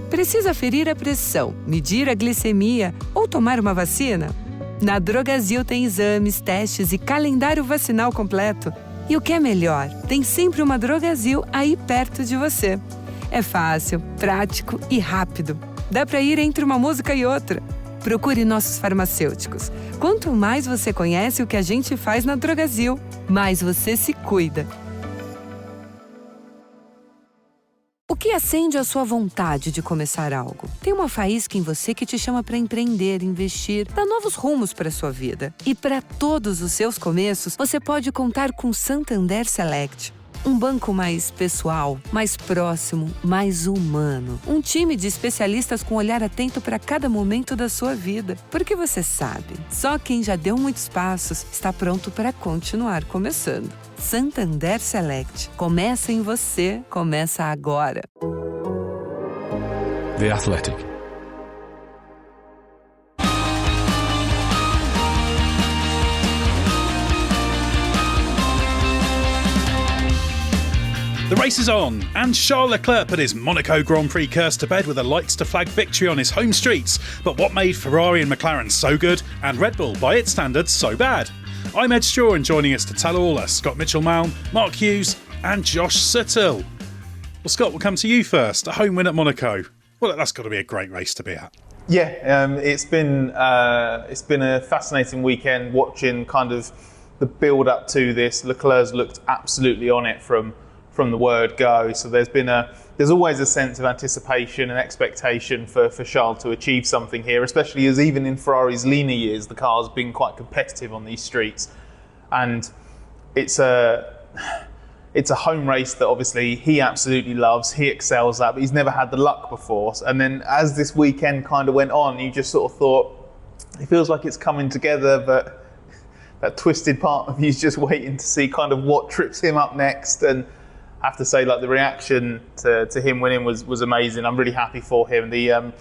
Precisa ferir a pressão, medir a glicemia ou tomar uma vacina? Na Drogasil tem exames, testes e calendário vacinal completo. E o que é melhor, tem sempre uma Drogasil aí perto de você. É fácil, prático e rápido. Dá para ir entre uma música e outra. Procure nossos farmacêuticos. Quanto mais você conhece o que a gente faz na Drogasil, mais você se cuida. O que acende a sua vontade de começar algo? Tem uma faísca em você que te chama para empreender, investir, dar novos rumos para sua vida. E para todos os seus começos, você pode contar com Santander Select. Um banco mais pessoal, mais próximo, mais humano. Um time de especialistas com olhar atento para cada momento da sua vida. Porque você sabe, só quem já deu muitos passos está pronto para continuar começando. Santander Select. Começa em você, começa agora. The Athletic. The race is on, and Charles Leclerc put his Monaco Grand Prix curse to bed with a lights-to-flag victory on his home streets. But what made Ferrari and McLaren so good, and Red Bull, by its standards, so bad? I'm Edd Straw, and joining us to tell all are Scott Mitchell-Malm, Mark Hughes and Josh Suttill. Well, Scott, we'll come to you first. A home win at Monaco. Well, that's got to be a great race to be at. Yeah, it's been a fascinating weekend watching kind of the build-up to this. Leclerc's looked absolutely on it from the word go. So there's always a sense of anticipation and expectation for Charles to achieve something here, especially as even in Ferrari's leaner years, the car's been quite competitive on these streets. And it's a home race that obviously he absolutely loves, he excels at, but he's never had the luck before. And then as this weekend kind of went on, you just sort of thought, it feels like it's coming together, but that twisted part of you is just waiting to see kind of what trips him up next. And I have to say, like, the reaction to him winning was amazing. I'm really happy for him. The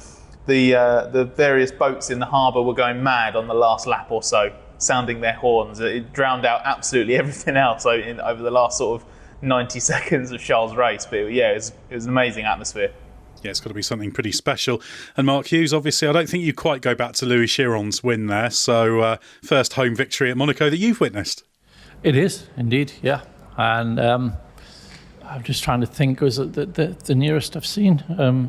various boats in the harbour were going mad on the last lap or so, sounding their horns. It drowned out absolutely everything else over the last sort of 90 seconds of Charles' race. But yeah, it was an amazing atmosphere. Yeah, it's got to be something pretty special. And Mark Hughes, obviously, I don't think you quite go back to Louis Chiron's win there. So first home victory at Monaco that you've witnessed. It is, indeed, yeah. And I'm just trying to think, was it the nearest I've seen?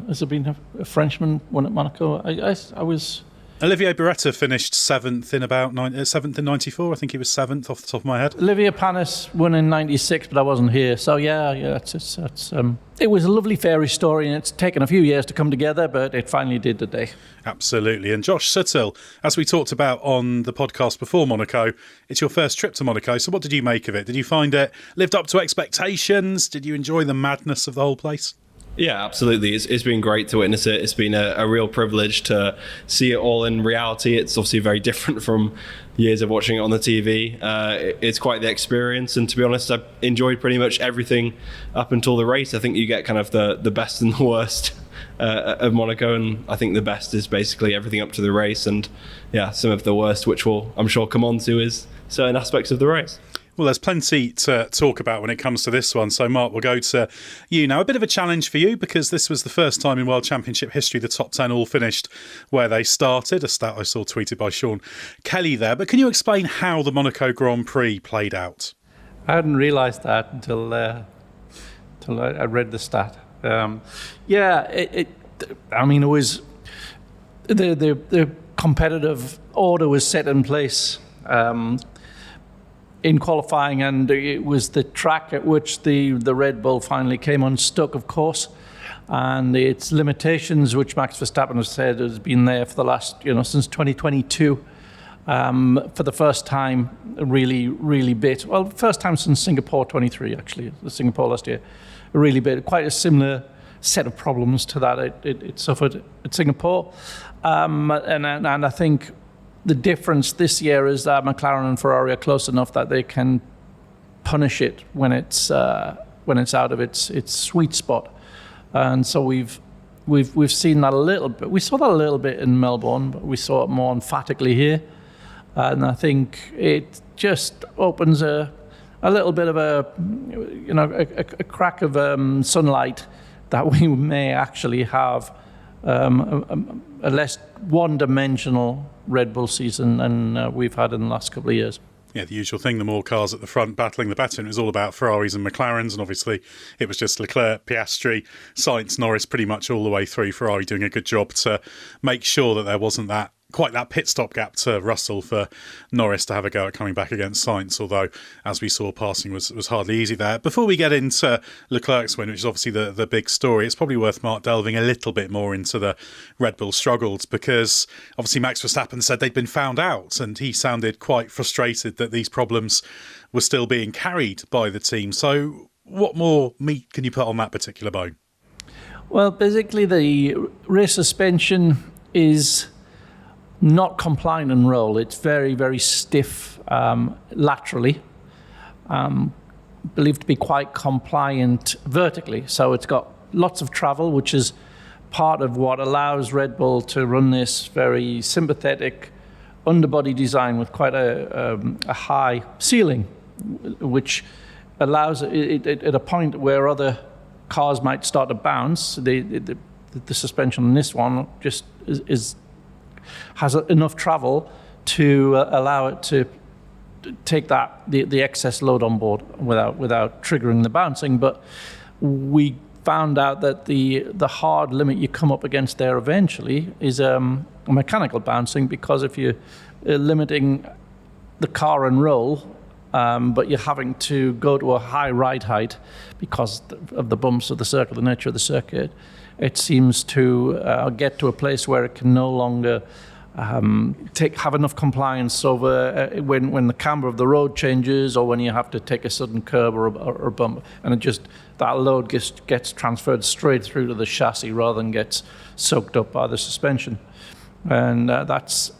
Has there been a Frenchman won at Monaco? I was... Olivier Beretta finished seventh in 94. I think he was seventh off the top of my head. Olivier Panis won in 96, but I wasn't here. So yeah, it was a lovely fairy story, and it's taken a few years to come together, but it finally did today. Absolutely. And Josh Suttill, as we talked about on the podcast before Monaco, it's your first trip to Monaco. So what did you make of it? Did you find it lived up to expectations? Did you enjoy the madness of the whole place? Yeah, absolutely. It's been great to witness it. It's been a real privilege to see it all in reality. It's obviously very different from years of watching it on the TV. It's quite the experience, and to be honest, I've enjoyed pretty much everything up until the race. I think you get kind of the best and the worst of Monaco, and I think the best is basically everything up to the race, and yeah, some of the worst, which we'll, I'm sure, come on to, is certain aspects of the race. Well, there's plenty to talk about when it comes to this one. So, Mark, we'll go to you now. A bit of a challenge for you, because this was the first time in World Championship history the top 10 all finished where they started, a stat I saw tweeted by Sean Kelly there. But can you explain how the Monaco Grand Prix played out? I hadn't realised that until I read the stat. It was the competitive order was set in place in qualifying, and it was the track at which the Red Bull finally came unstuck, of course, and its limitations, which Max Verstappen has said has been there for the last, since 2022, for the first time, really bit. Well, first time since Singapore 23, actually, the Singapore last year, really bit. Quite a similar set of problems to that it suffered at Singapore, and I think the difference this year is that McLaren and Ferrari are close enough that they can punish it when it's out of its sweet spot, and so we've seen that a little bit. We saw that a little bit in Melbourne, but we saw it more emphatically here, and I think it just opens a little bit of a crack of sunlight that we may actually have a less one-dimensional Red Bull season than we've had in the last couple of years. Yeah, the usual thing, the more cars at the front battling the better. And it was all about Ferraris and McLarens, and obviously it was just Leclerc, Piastri, Sainz, Norris pretty much all the way through. Ferrari doing a good job to make sure that there wasn't quite that pit stop gap to Russell for Norris to have a go at coming back against Sainz, although, as we saw, passing was hardly easy there. Before we get into Leclerc's win, which is obviously the big story, it's probably worth, Mark, delving a little bit more into the Red Bull struggles, because obviously Max Verstappen said they'd been found out, and he sounded quite frustrated that these problems were still being carried by the team. So what more meat can you put on that particular bone? Well, basically the rear suspension is not compliant in roll. It's very, very stiff laterally, believed to be quite compliant vertically. So it's got lots of travel, which is part of what allows Red Bull to run this very sympathetic underbody design with quite a high ceiling, which allows it at a point where other cars might start to bounce. The suspension on this one just has enough travel to allow it to take the excess load on board without triggering the bouncing. But we found out that the hard limit you come up against there eventually is a mechanical bouncing, because if you're limiting the car and roll, but you're having to go to a high ride height because of the bumps of the circuit, the nature of the circuit, it seems to get to a place where it can no longer have enough compliance over when the camber of the road changes, or when you have to take a sudden curb or bump, and that load gets transferred straight through to the chassis rather than gets soaked up by the suspension. And that's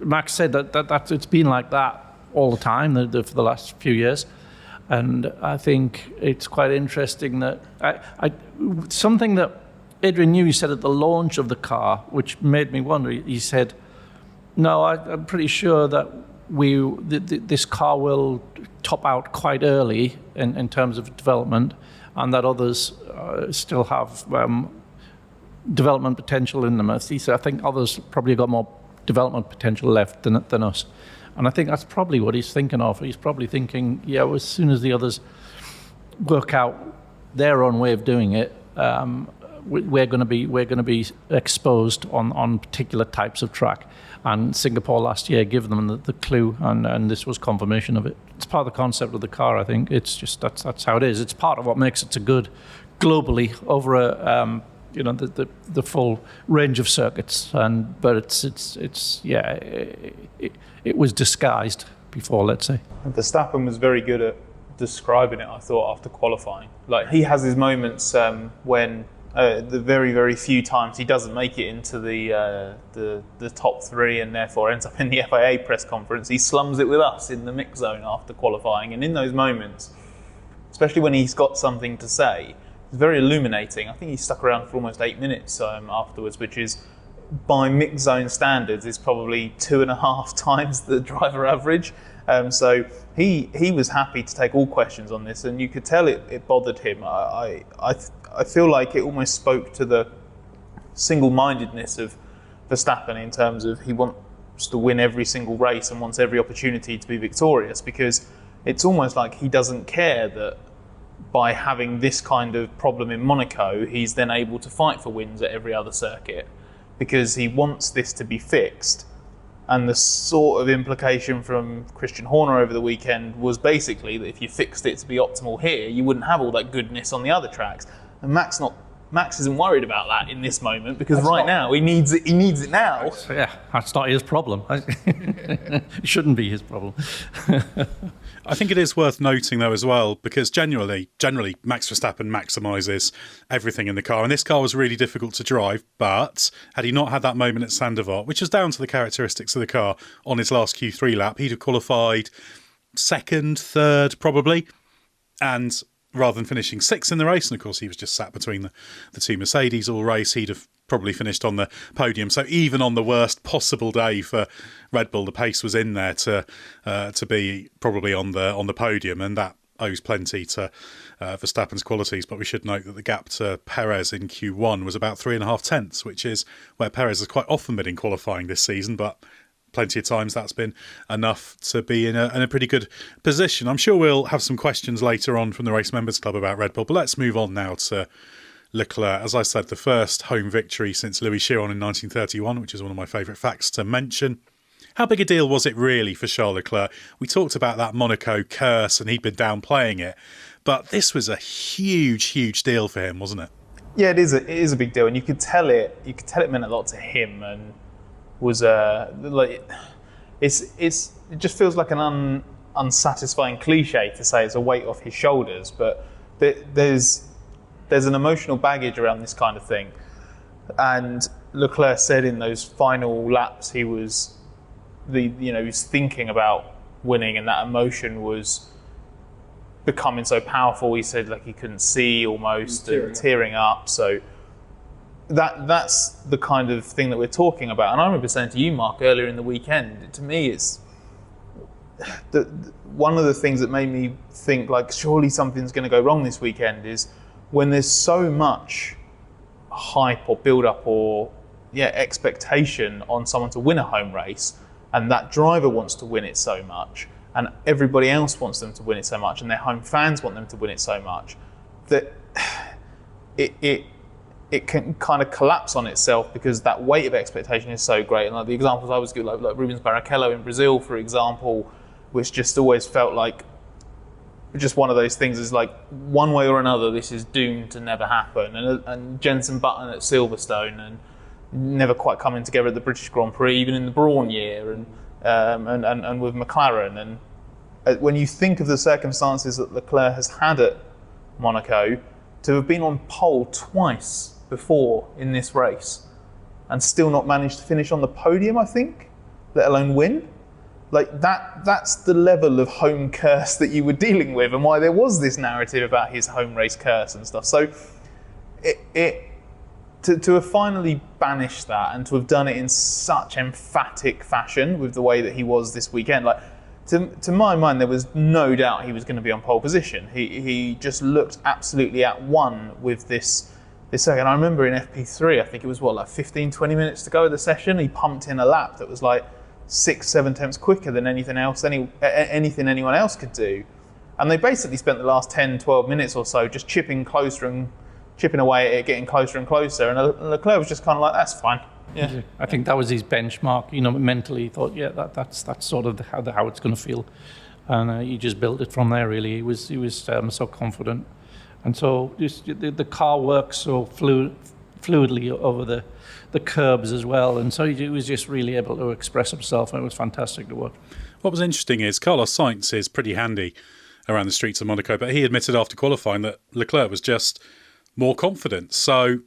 Max said that it's been like that all the time for the last few years. And I think it's quite interesting that something that Adrian Newey said at the launch of the car, which made me wonder. He said, "No, I'm pretty sure that this car will top out quite early in terms of development, and that others still have development potential in them." He said, "I think others probably got more development potential left than us." And I think that's probably what he's thinking of. He's probably thinking, yeah, as soon as the others work out their own way of doing it, we're going to be exposed on particular types of track. And Singapore last year gave them the clue, and this was confirmation of it. It's part of the concept of the car. I think it's just that's how it is. It's part of what makes it so good globally over the full range of circuits. But it was disguised before, let's say. Verstappen was very good at describing it, I thought, after qualifying. Like, he has his moments when the very, very few times he doesn't make it into the top three, and therefore ends up in the FIA press conference. He slums it with us in the mix zone after qualifying, and in those moments, especially when he's got something to say, it's very illuminating. I think he stuck around for almost 8 minutes afterwards, which is, by mix zone standards, is probably 2.5 times the driver average. So he was happy to take all questions on this, and you could tell it bothered him. I feel like it almost spoke to the single-mindedness of Verstappen in terms of he wants to win every single race and wants every opportunity to be victorious, because it's almost like he doesn't care that by having this kind of problem in Monaco, he's then able to fight for wins at every other circuit, because he wants this to be fixed. And the sort of implication from Christian Horner over the weekend was basically that if you fixed it to be optimal here, you wouldn't have all that goodness on the other tracks. And Max isn't worried about that in this moment, because now he needs it. He needs it now. Yeah, that's not his problem. It shouldn't be his problem. I think it is worth noting, though, as well, because generally, Max Verstappen maximises everything in the car. And this car was really difficult to drive, but had he not had that moment at Sandoval, which was down to the characteristics of the car on his last Q3 lap, he'd have qualified second, third, probably. And rather than finishing sixth in the race, and of course he was just sat between the two Mercedes all race, he'd have probably finished on the podium. So even on the worst possible day for Red Bull, the pace was in there to be probably on the podium, and that owes plenty to Verstappen's qualities, but we should note that the gap to Perez in Q1 was about 3.5 tenths, which is where Perez has quite often been in qualifying this season, but plenty of times that's been enough to be in a pretty good position. I'm sure we'll have some questions later on from the Race Members Club about Red Bull, but let's move on now to Leclerc. As I said, the first home victory since Louis Chiron in 1931, which is one of my favourite facts to mention. How big a deal was it really for Charles Leclerc? We talked about that Monaco curse and he'd been downplaying it, but this was a huge, huge deal for him, wasn't it? Yeah, it is a big deal, and you could tell it meant a lot to him, and was like it just feels like an unsatisfying cliche to say it's a weight off his shoulders, but there's an emotional baggage around this kind of thing, and Leclerc said in those final laps he was he was thinking about winning, and that emotion was becoming so powerful. He said like he couldn't see almost, tearing up. So that's the kind of thing that we're talking about. And I remember saying to you, Mark, earlier in the weekend, to me it's one of the things that made me think like surely something's going to go wrong this weekend is when there's so much hype or build-up or expectation on someone to win a home race, and that driver wants to win it so much, and everybody else wants them to win it so much, and their home fans want them to win it so much, that it can kind of collapse on itself because that weight of expectation is so great. And like the examples I was giving, like Rubens Barrichello in Brazil, for example, which just always felt like just one of those things is like one way or another this is doomed to never happen. And Jenson Button at Silverstone, and never quite coming together at the British Grand Prix, even in the Brawn year, and with McLaren. And when you think of the circumstances that Leclerc has had at Monaco, to have been on pole twice before in this race and still not managed to finish on the podium, I think, let alone win, like that's the level of home curse that you were dealing with, and why there was this narrative about his home race curse and stuff. So to have finally banished that and to have done it in such emphatic fashion with the way that he was this weekend, like to my mind, there was no doubt he was going to be on pole position. He just looked absolutely at one with this second. I remember in FP3, I think it was 15, 20 minutes to go of the session, he pumped in a lap that was like 6-7 tenths quicker than anything anyone else could do. And they basically spent the last 10-12 minutes or so just chipping away at it, getting closer and closer, and Leclerc was just kind of like, that's fine. Yeah, I think that was his benchmark. Mentally he thought, that's sort of how it's going to feel, and he just built it from there. Really, he was so confident, and so just the car works so fluidly over the curbs as well, and so he was just really able to express himself, and it was fantastic to watch. What was interesting is Carlos Sainz is pretty handy around the streets of Monaco, but he admitted after qualifying that Leclerc was just more confident. So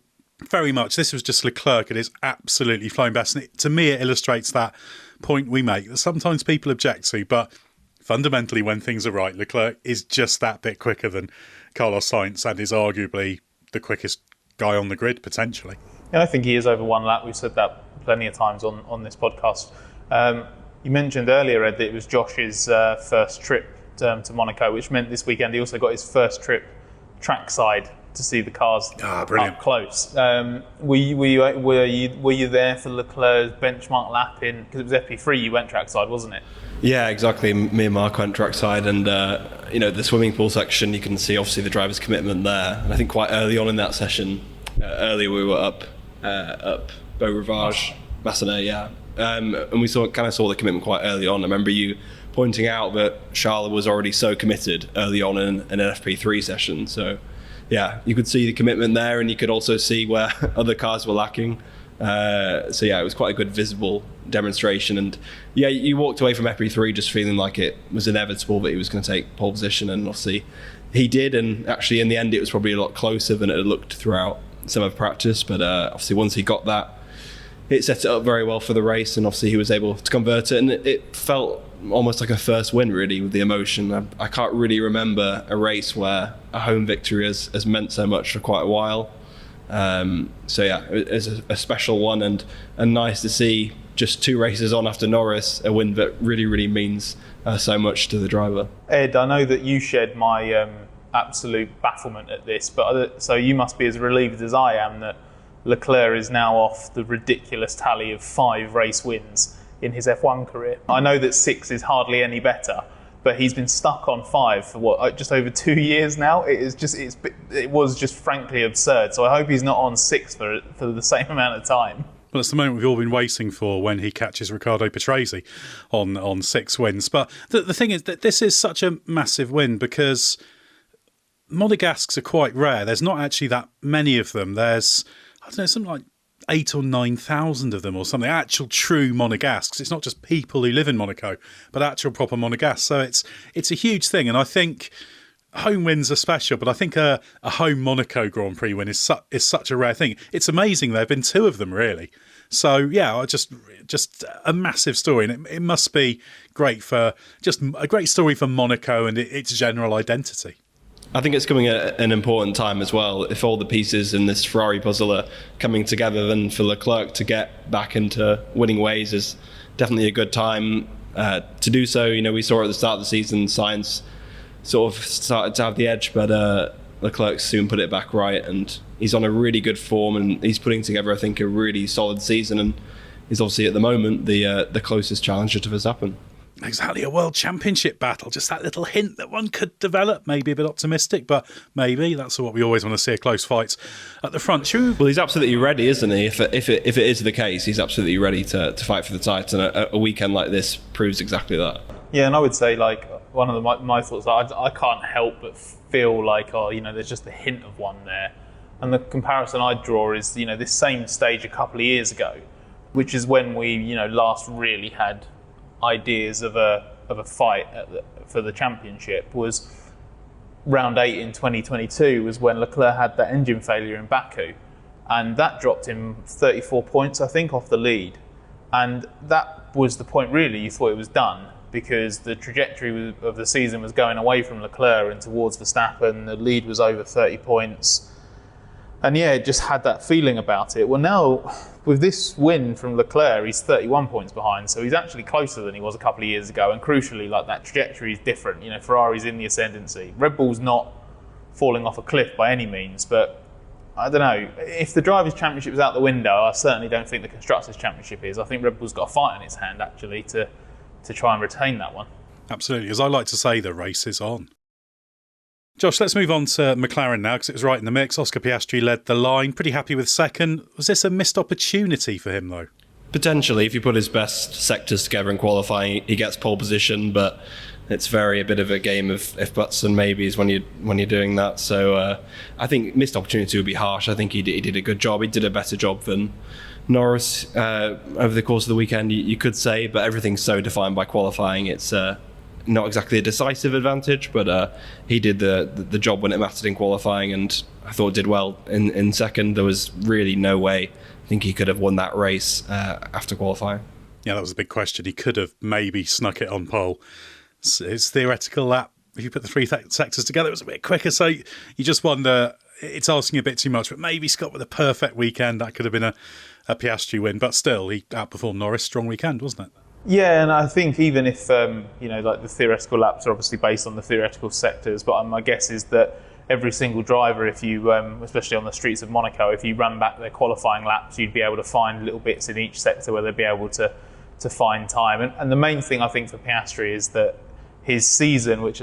very much this was just Leclerc at his absolutely flying best. And to me, it illustrates that point we make that sometimes people object to, but fundamentally when things are right, Leclerc is just that bit quicker than Carlos Sainz and is arguably the quickest guy on the grid, potentially. Yeah, I think he is over one lap. We've said that plenty of times on this podcast. You mentioned earlier, Ed, that it was Josh's first trip to Monaco, which meant this weekend he also got his first trip trackside to see the cars up close. Were you there for Leclerc's benchmark lap in, because it was FP3 you went trackside, wasn't it? Yeah, exactly. Me and Mark went trackside, and the swimming pool section, you can see obviously the driver's commitment there. And I think quite early on in that session, earlier we were up Beau Rivage, Massenet, yeah. And we saw the commitment quite early on. I remember you pointing out that Charles was already so committed early on in an FP3 session. So yeah, you could see the commitment there, and you could also see where other cars were lacking. So yeah, it was quite a good visible demonstration. And yeah, you walked away from FP3 just feeling like it was inevitable that he was going to take pole position, and obviously he did. And actually in the end it was probably a lot closer than it had looked throughout some of practice, but obviously once he got that, it set it up very well for the race, and obviously he was able to convert it, and it felt almost like a first win, really, with the emotion. I can't really remember a race where a home victory has meant so much for quite a while. So yeah, it's a special one, and nice to see just 2 races on after Norris, a win that really, really means so much to the driver. Ed, I know that you shared my absolute bafflement at this, but so you must be as relieved as I am that Leclerc is now off the ridiculous tally of 5 race wins in his F1 career. I know that 6 is hardly any better, but he's been stuck on 5 for just over 2 years now. It was just frankly absurd. So I hope he's not on 6 for the same amount of time. Well, it's the moment we've all been waiting for, when he catches Riccardo Patrese on 6 wins. But the thing is that this is such a massive win because Monegasques are quite rare. There's not actually that many of them. There's, I don't know, something like 8,000 or 9,000 of them or something, actual true Monegasques. It's not just people who live in Monaco, but actual proper Monegasques. So it's a huge thing. And I think home wins are special, but I think a home Monaco Grand Prix win is such a rare thing. It's amazing there have been 2 of them, really. So, yeah, just a massive story. And it must be great just a great story for Monaco and its general identity. I think it's coming at an important time as well. If all the pieces in this Ferrari puzzle are coming together, then for Leclerc to get back into winning ways is definitely a good time to do so. You know, we saw at the start of the season, Sainz sort of started to have the edge, but Leclerc soon put it back right, and he's on a really good form, and he's putting together, I think, a really solid season, and he's obviously at the moment the closest challenger to Verstappen. Exactly, a world championship battle. Just that little hint that one could develop. Maybe a bit optimistic, but maybe that's what we always want to see, a close fight at the front. Well, he's absolutely ready, isn't he? If it is the case, he's absolutely ready to fight for the title, and a weekend like this proves exactly that. Yeah, and I would say, like, one of my thoughts, I can't help but feel like, there's just a hint of one there. And the comparison I draw is, this same stage a couple of years ago, which is when we, last really had ideas of a fight for the championship, was round 8 in 2022 was when Leclerc had that engine failure in Baku, and that dropped him 34 points, I think, off the lead. And that was the point, really, you thought it was done, because the trajectory of the season was going away from Leclerc and towards Verstappen. The lead was over 30 points. And yeah, it just had that feeling about it. Well, now, with this win from Leclerc, he's 31 points behind, so he's actually closer than he was a couple of years ago. And crucially, like, that trajectory is different. Ferrari's in the ascendancy. Red Bull's not falling off a cliff by any means, but I don't know. If the Drivers' Championship is out the window, I certainly don't think the Constructors' Championship is. I think Red Bull's got a fight in its hand, actually, to try and retain that one. Absolutely. As I like to say, the race is on. Josh, let's move on to McLaren now, because it was right in the mix. Oscar Piastri led the line, pretty happy with second. Was this a missed opportunity for him, though? Potentially, if you put his best sectors together in qualifying, he gets pole position, but it's a bit of a game of if buts and maybes when you're doing that. So I think missed opportunity would be harsh. I think he did a good job. He did a better job than Norris over the course of the weekend, you could say, but everything's so defined by qualifying. It's not exactly a decisive advantage, but he did the job when it mattered in qualifying, and I thought did well in second. There was really no way I think he could have won that race after qualifying. Yeah, that was a big question. He could have maybe snuck it on pole. It's theoretical that if you put the 3 sectors together, it was a bit quicker, so you just wonder, it's asking a bit too much, but maybe Scott with a perfect weekend, that could have been a Piastri win, but still, he outperformed Norris. Strong weekend, wasn't it? Yeah, and I think even if, like the theoretical laps are obviously based on the theoretical sectors, but my guess is that every single driver, if you, especially on the streets of Monaco, if you ran back their qualifying laps, you'd be able to find little bits in each sector where they'd be able to find time. And the main thing I think for Piastri is that his season, which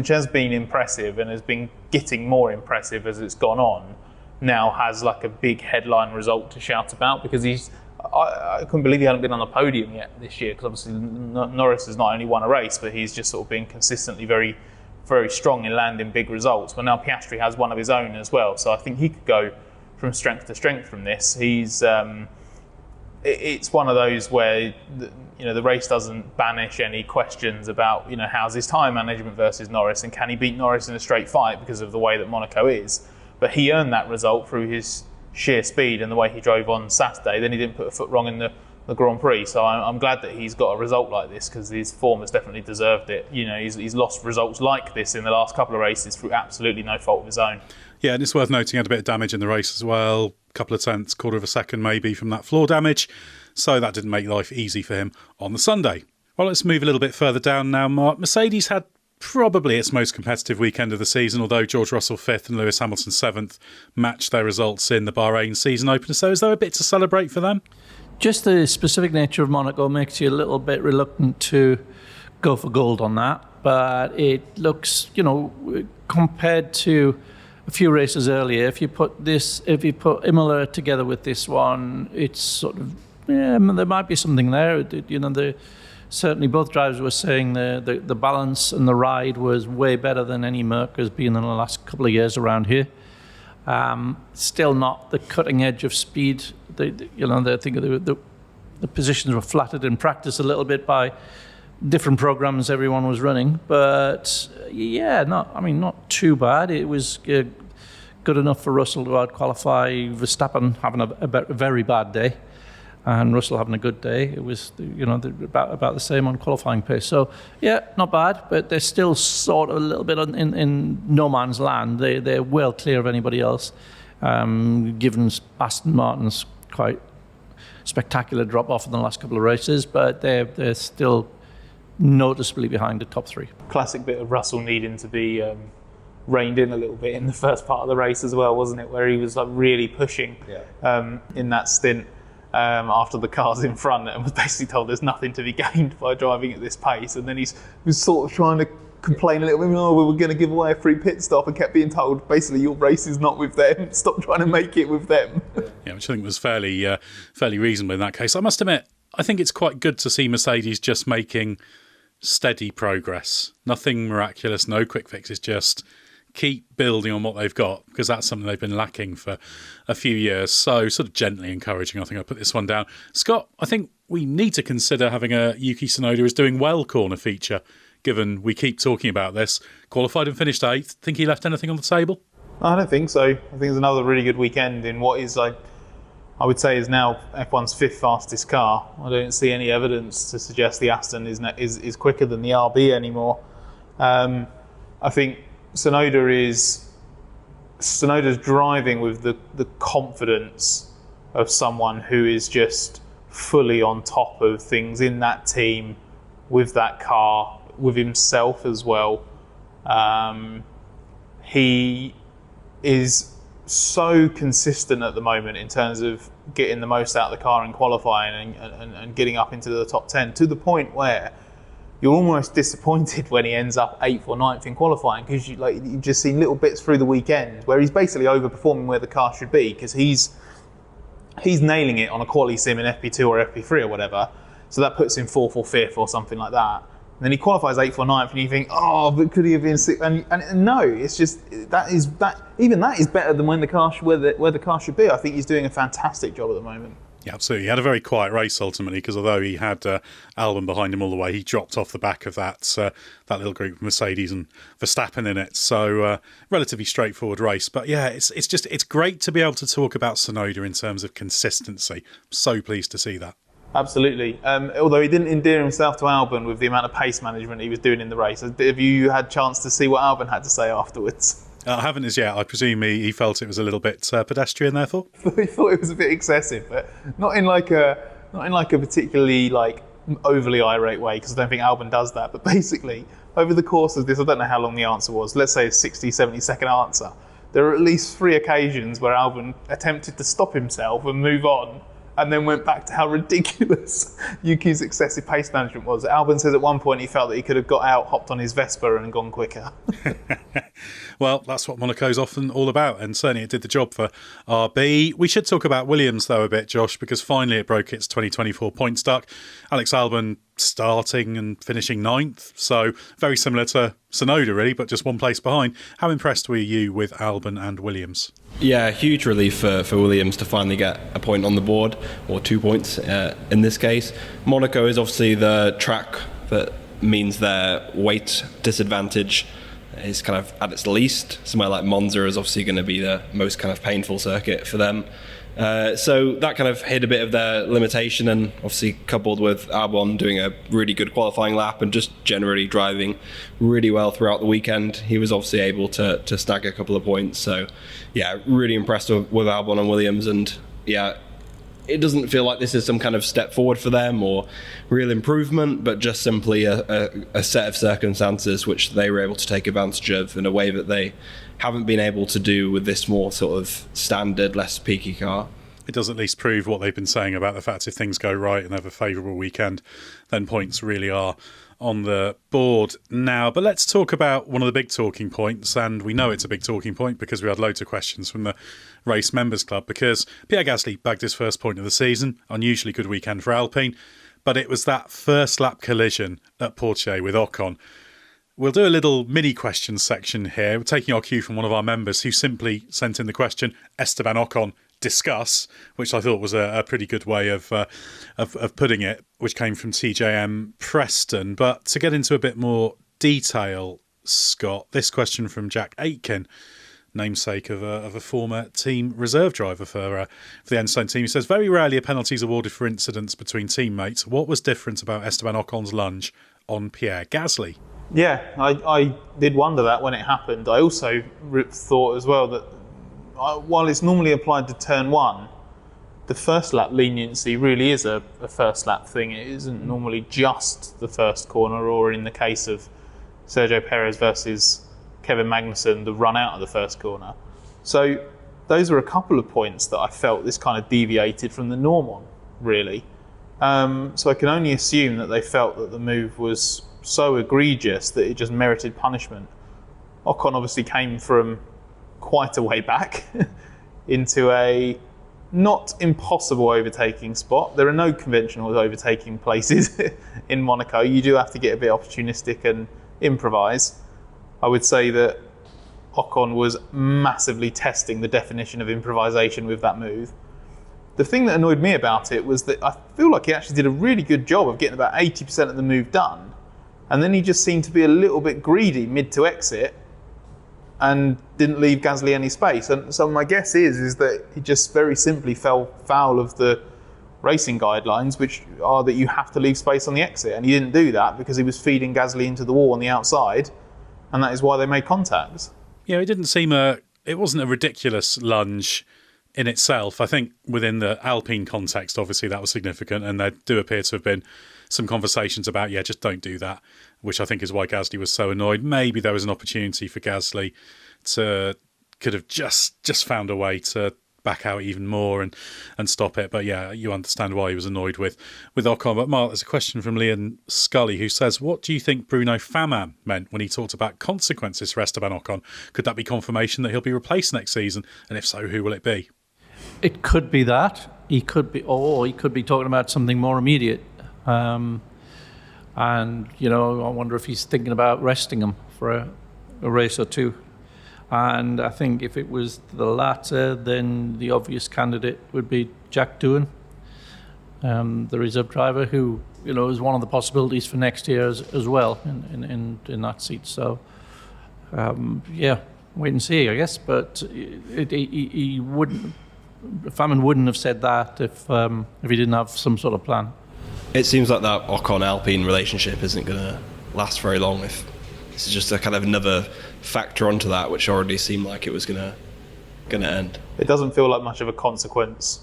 has been impressive and has been getting more impressive as it's gone on, now has like a big headline result to shout about, because I couldn't believe he hadn't been on the podium yet this year, because obviously Norris has not only won a race, but he's just sort of been consistently very, very strong in landing big results. But now Piastri has one of his own as well, so I think he could go from strength to strength from this. It's one of those where the race doesn't banish any questions about how's his time management versus Norris, and can he beat Norris in a straight fight because of the way that Monaco is. But he earned that result through his sheer speed and the way he drove on Saturday. Then he didn't put a foot wrong in the Grand Prix. So I'm glad that he's got a result like this, because his form has definitely deserved it. He's lost results like this in the last couple of races through absolutely no fault of his own. Yeah, and it's worth noting he had a bit of damage in the race as well. A couple of tenths, quarter of a second maybe from that floor damage. So that didn't make life easy for him on the Sunday. Well, let's move a little bit further down now, Mark. Mercedes had probably its most competitive weekend of the season, although George Russell 5th and Lewis Hamilton 7th matched their results in the Bahrain season opener. So is there a bit to celebrate for them? Just the specific nature of Monaco makes you a little bit reluctant to go for gold on that. But it looks, compared to a few races earlier, if you put Imola together with this one, it's sort of, there might be something there. Certainly both drivers were saying the balance and the ride was way better than any Merc has been in the last couple of years around here. Still not the cutting edge of speed. I think the positions were flattered in practice a little bit by different programs everyone was running. But not too bad. It was good enough for Russell to out-qualify Verstappen having a very bad day, and Russell having a good day. It was, about the same on qualifying pace. So, yeah, not bad, but they're still sort of a little bit in no man's land. They're well clear of anybody else, given Aston Martin's quite spectacular drop-off in the last couple of races, but they're still noticeably behind the top three. Classic bit of Russell needing to be reined in a little bit in the first part of the race as well, wasn't it? Where he was really pushing in that stint. After the cars in front, and was basically told there's nothing to be gained by driving at this pace, and then he was sort of trying to complain a little bit, we were going to give away a free pit stop, and kept being told basically your race is not with them, stop trying to make it with them. Yeah, which I think was fairly reasonable in that case. I must admit, I think it's quite good to see Mercedes just making steady progress. Nothing miraculous, no quick fixes, just keep building on what they've got, because that's something they've been lacking for a few years. So sort of gently encouraging, I think I'll put this one down. Scott, I think we need to consider having a Yuki Tsunoda as doing well corner feature, given we keep talking about this. Qualified and finished 8th. Think he left anything on the table? I don't think so. I think it's another really good weekend in what is, I would say, is now F1's 5th fastest car. I don't see any evidence to suggest the Aston is quicker than the RB anymore. I think Tsunoda's driving with the confidence of someone who is just fully on top of things in that team, with that car, with himself as well. He is so consistent at the moment in terms of getting the most out of the car and qualifying and getting up into the top 10, to the point where you're almost disappointed when he ends up 8th or 9th in qualifying, because you've just seen little bits through the weekend where he's basically overperforming where the car should be, because he's nailing it on a quali sim in FP2 or FP3 or whatever. So that puts him 4th or 5th or something like that. And then he qualifies 8th or 9th, and you think, oh, but could he have been 6th? And no, it's just that is better than when the car where the car should be. I think he's doing a fantastic job at the moment. Yeah, absolutely. He had a very quiet race ultimately, because although he had Albon behind him all the way, he dropped off the back of that little group of Mercedes and Verstappen in it. So relatively straightforward race. But yeah, it's great to be able to talk about Tsunoda in terms of consistency. I'm so pleased to see that. Absolutely. Although he didn't endear himself to Albon with the amount of pace management he was doing in the race. Have you had a chance to see what Albon had to say afterwards? I haven't as yet. I presume he felt it was a little bit pedestrian, therefore. He thought it was a bit excessive, but not in like a particularly overly irate way, because I don't think Albon does that. But basically, over the course of this, I don't know how long the answer was. Let's say a 60, 70-second answer. There are at least 3 occasions where Albon attempted to stop himself and move on, and then went back to how ridiculous Yuki's excessive pace management was. Albon says at one point he felt that he could have got out, hopped on his Vespa and gone quicker. Well, that's what Monaco's often all about, and certainly it did the job for RB. We should talk about Williams, though, a bit, Josh, because finally it broke its 2024 points duck. Alex Albon starting and finishing 9th, so very similar to Tsunoda, really, but just one place behind. How impressed were you with Albon and Williams? Yeah, huge relief for Williams to finally get a point on the board, or 2 points in this case. Monaco is obviously the track that means their weight disadvantage is kind of at its least. Somewhere like Monza is obviously going to be the most kind of painful circuit for them. So that kind of hid a bit of their limitation, and obviously coupled with Albon doing a really good qualifying lap and just generally driving really well throughout the weekend, he was obviously able to snag a couple of points. So yeah, really impressed with Albon and Williams, and yeah, it doesn't feel like this is some kind of step forward for them or real improvement, but just simply a set of circumstances which they were able to take advantage of in a way that they haven't been able to do with this more sort of standard, less peaky car. It does at least prove what they've been saying about the fact if things go right and have a favourable weekend, then points really are on the board now. But let's talk about one of the big talking points, and we know it's a big talking point because we had loads of questions from the Race Members Club, because Pierre Gasly bagged his first point of the season. Unusually good weekend for Alpine, but it was that first lap collision at Poitiers with Ocon. We'll do a little mini questions section here. We're taking our cue from one of our members who simply sent in the question, Esteban Ocon, discuss, which I thought was a pretty good way of putting it, which came from TJM Preston. But to get into a bit more detail, Scott, this question from Jack Aitken, namesake of a former team reserve driver for the Enstone team. He says, very rarely are penalties awarded for incidents between teammates. What was different about Esteban Ocon's lunge on Pierre Gasly? Yeah, I did wonder that when it happened. I also thought as well that while it's normally applied to turn one, the first lap leniency really is a first lap thing. It isn't normally just the first corner, or in the case of Sergio Perez versus Kevin Magnussen, the run out of the first corner. So those were a couple of points that I felt this kind of deviated from the norm on, really. So I can only assume that they felt that the move was so egregious that it just merited punishment. Ocon obviously came from quite a way back into a not impossible overtaking spot. There are no conventional overtaking places in Monaco. You do have to get a bit opportunistic and improvise. I would say that Ocon was massively testing the definition of improvisation with that move. The thing that annoyed me about it was that I feel like he actually did a really good job of getting about 80% of the move done, and then he just seemed to be a little bit greedy mid to exit and didn't leave Gasly any space. And so my guess is that he just very simply fell foul of the racing guidelines, which are that you have to leave space on the exit, and he didn't do that because he was feeding Gasly into the wall on the outside, and that is why they made contacts. Yeah, it didn't seem it wasn't a ridiculous lunge in itself. I think within the Alpine context, obviously that was significant, and there do appear to have been some conversations about, just don't do that, which I think is why Gasly was so annoyed. Maybe there was an opportunity for Gasly could have just found a way to back out even more and stop it. But yeah, you understand why he was annoyed with Ocon. But Mark, there's a question from Leon Scully who says, what do you think Bruno Faman meant when he talked about consequences for Esteban Ocon? Could that be confirmation that he'll be replaced next season? And if so, who will it be? It could be that. He could be talking about something more immediate. And, I wonder if he's thinking about resting him for a race or two. And I think if it was the latter, then the obvious candidate would be Jack Doohan, the reserve driver, who, is one of the possibilities for next year as well in that seat. So, wait and see, I guess. But he wouldn't. Faman wouldn't have said that if he didn't have some sort of plan. It seems like that Ocon-Alpine relationship isn't going to last very long if this is just a kind of another factor onto that, which already seemed like it was going to end. It doesn't feel like much of a consequence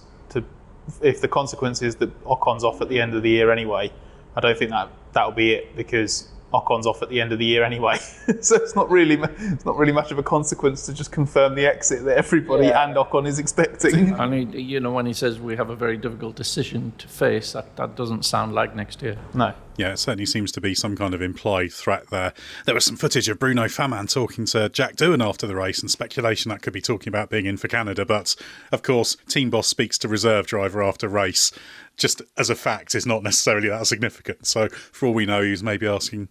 if the consequence is that Ocon's off at the end of the year anyway. I don't think that'll be it, because Ocon's off at the end of the year anyway. So it's not really much of a consequence to just confirm the exit that everybody and Ocon is expecting. And when he says we have a very difficult decision to face, that doesn't sound like next year. No. Yeah, it certainly seems to be some kind of implied threat there. There was some footage of Bruno Faman talking to Jack Doohan after the race, and speculation that could be talking about being in for Canada. But, of course, team boss speaks to reserve driver after race. Just as a fact, is not necessarily that significant. So, for all we know, he's maybe asking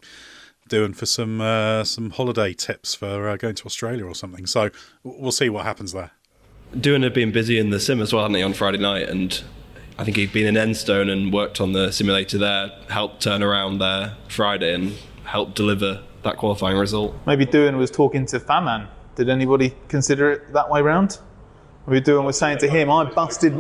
Doohan for some holiday tips for going to Australia or something. So, we'll see what happens there. Doohan had been busy in the sim as well, hadn't he, on Friday night, and I think he'd been in Enstone and worked on the simulator there, helped turn around there Friday and helped deliver that qualifying result. Maybe Doohan was talking to Faman. Did anybody consider it that way round? We're saying to him, I busted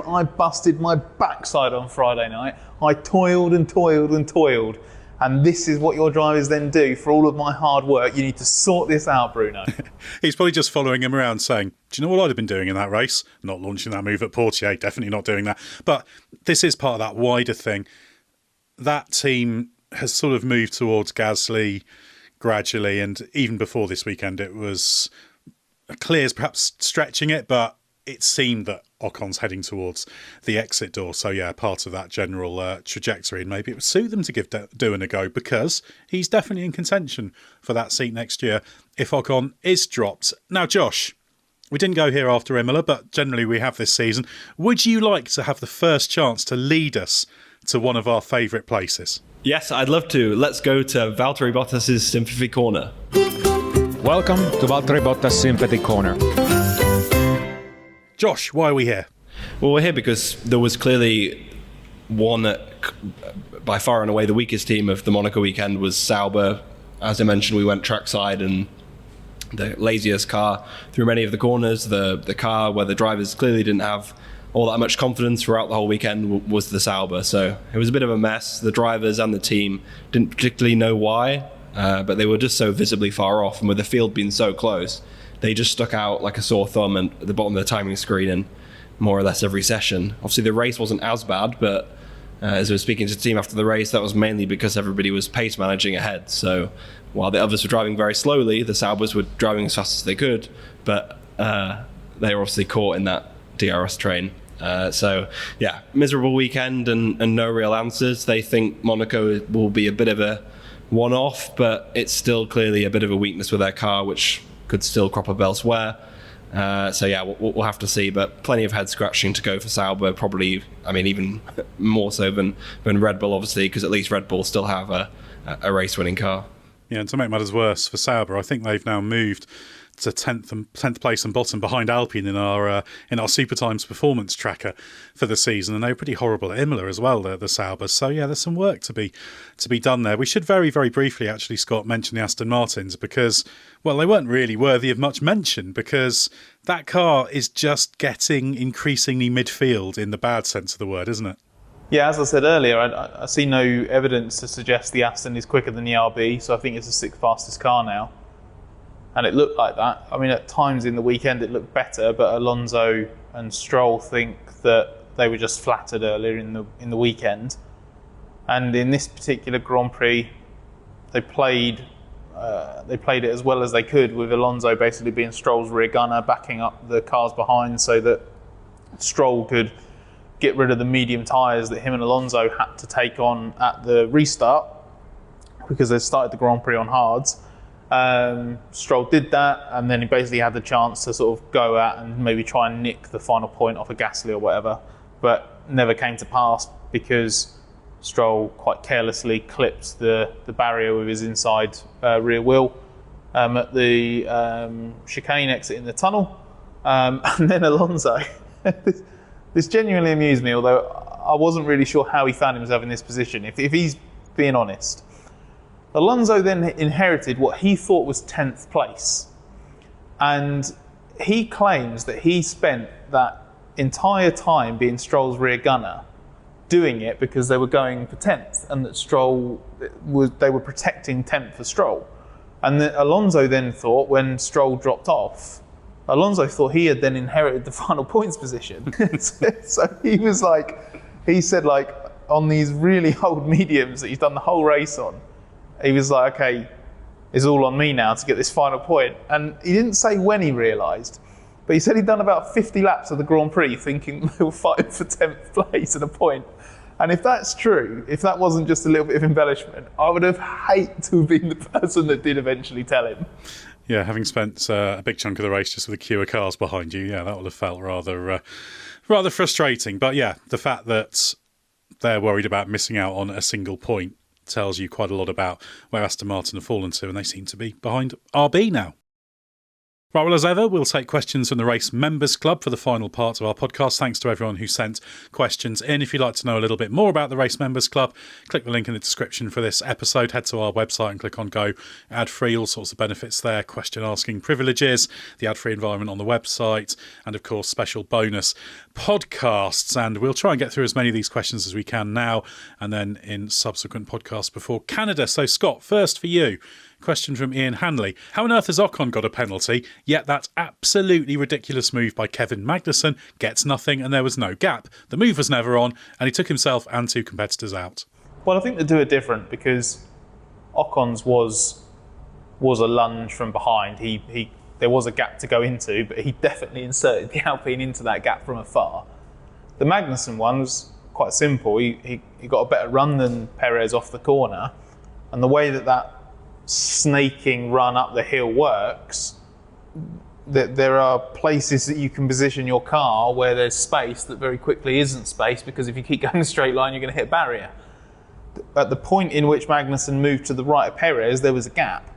my backside on Friday night. I toiled and toiled and toiled. And this is what your drivers then do for all of my hard work. You need to sort this out, Bruno. He's probably just following him around saying, do you know what I'd have been doing in that race? Not launching that move at Portier, definitely not doing that. But this is part of that wider thing. That team has sort of moved towards Gasly gradually, and even before this weekend it was Clear's perhaps stretching it, but it seemed that Ocon's heading towards the exit door. So yeah, part of that general trajectory, and maybe it would suit them to give Doohan a go, because he's definitely in contention for that seat next year if Ocon is dropped. Now Josh, we didn't go here after Imola, but generally we have this season. Would you like to have the first chance to lead us to one of our favourite places? Yes, I'd love to. Let's go to Valtteri Bottas' Sympathy Corner. Welcome to Valtteri Bottas Sympathy Corner. Josh, why are we here? Well, we're here because there was clearly one, by far and away the weakest team of the Monaco weekend was Sauber. As I mentioned, we went trackside and the laziest car through many of the corners. The car where the drivers clearly didn't have all that much confidence throughout the whole weekend was the Sauber. So it was a bit of a mess. The drivers and the team didn't particularly know why, but they were just so visibly far off. And with the field being so close, they just stuck out like a sore thumb and at the bottom of the timing screen in more or less every session. Obviously, the race wasn't as bad, but as we were speaking to the team after the race, that was mainly because everybody was pace managing ahead. So while the others were driving very slowly, the Saubers were driving as fast as they could, but they were obviously caught in that DRS train. So yeah, miserable weekend and no real answers. They think Monaco will be a bit of a one-off, but it's still clearly a bit of a weakness with their car, which could still crop up elsewhere. So yeah, we'll have to see, but plenty of head scratching to go for Sauber, probably, I mean, even more so than Red Bull, obviously, because at least Red Bull still have a race-winning car. Yeah, and to make matters worse for Sauber, I think they've now moved to 10th place and bottom behind Alpine in our Super Times performance tracker for the season, and they were pretty horrible at Imola as well, the Saubers. So yeah, there's some work to be done there. We should very, very briefly actually, Scott, mention the Aston Martins, because, well, they weren't really worthy of much mention, because that car is just getting increasingly midfield in the bad sense of the word, isn't it? Yeah, as I said earlier, I see no evidence to suggest the Aston is quicker than the RB, so I think it's the sixth fastest car now. And it looked like that. I mean, at times in the weekend it looked better, but Alonso and Stroll think that they were just flattered earlier in the weekend. And in this particular Grand Prix, they played it as well as they could, with Alonso basically being Stroll's rear gunner, backing up the cars behind so that Stroll could get rid of the medium tyres that him and Alonso had to take on at the restart, because they started the Grand Prix on hards. Stroll did that, and then he basically had the chance to sort of go at and maybe try and nick the final point off of Gasly or whatever, but never came to pass because Stroll quite carelessly clipped the barrier with his inside rear wheel at the chicane exit in the tunnel. And then Alonso, this genuinely amused me, although I wasn't really sure how he found himself in this position, if he's being honest. Alonso then inherited what he thought was 10th place. And he claims that he spent that entire time being Stroll's rear gunner doing it because they were going for 10th, and that they were protecting 10th for Stroll. And Alonso then thought, when Stroll dropped off, Alonso thought he had then inherited the final points position. So he said on these really old mediums that he's done the whole race on, he was like, okay, it's all on me now to get this final point. And he didn't say when he realised, but he said he'd done about 50 laps of the Grand Prix thinking they were fighting for 10th place and a point. And if that's true, if that wasn't just a little bit of embellishment, I would have hated to have been the person that did eventually tell him. Yeah, having spent a big chunk of the race just with a queue of cars behind you, yeah, that would have felt rather frustrating. But yeah, the fact that they're worried about missing out on a single point tells you quite a lot about where Aston Martin have fallen to, and they seem to be behind RB now. Right, well, as ever, we'll take questions from the Race Members Club for the final part of our podcast. Thanks to everyone who sent questions in. If you'd like to know a little bit more about the Race Members Club, click the link in the description for this episode. Head to our website and click on Go Ad-Free. All sorts of benefits there. Question asking privileges, the ad-free environment on the website, and, of course, special bonus podcasts. And we'll try and get through as many of these questions as we can now and then in subsequent podcasts before Canada. So, Scott, first for you. Question from Ian Hanley. How on earth has Ocon got a penalty, yet that absolutely ridiculous move by Kevin Magnussen gets nothing and there was no gap? The move was never on and he took himself and two competitors out. Well, I think they do it different because Ocon's was a lunge from behind. There was a gap to go into, but he definitely inserted the Alpine into that gap from afar. The Magnussen one was quite simple. He got a better run than Perez off the corner, and the way that snaking run up the hill works, that there are places that you can position your car where there's space that very quickly isn't space, because if you keep going a straight line you're going to hit a barrier. At the point in which Magnussen moved to the right of Perez, there was a gap.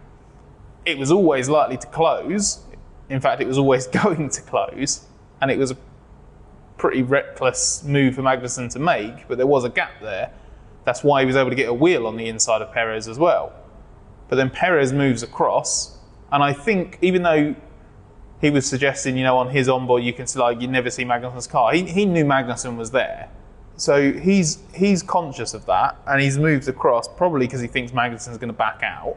It was always likely to close. In fact, it was always going to close, and it was a pretty reckless move for Magnussen to make, but there was a gap there. That's why he was able to get a wheel on the inside of Perez as well. But then Perez moves across, and I think even though he was suggesting, on his onboard you can see, you never see Magnussen's car, he knew Magnussen was there. So he's conscious of that, and he's moved across, probably because he thinks Magnussen's going to back out.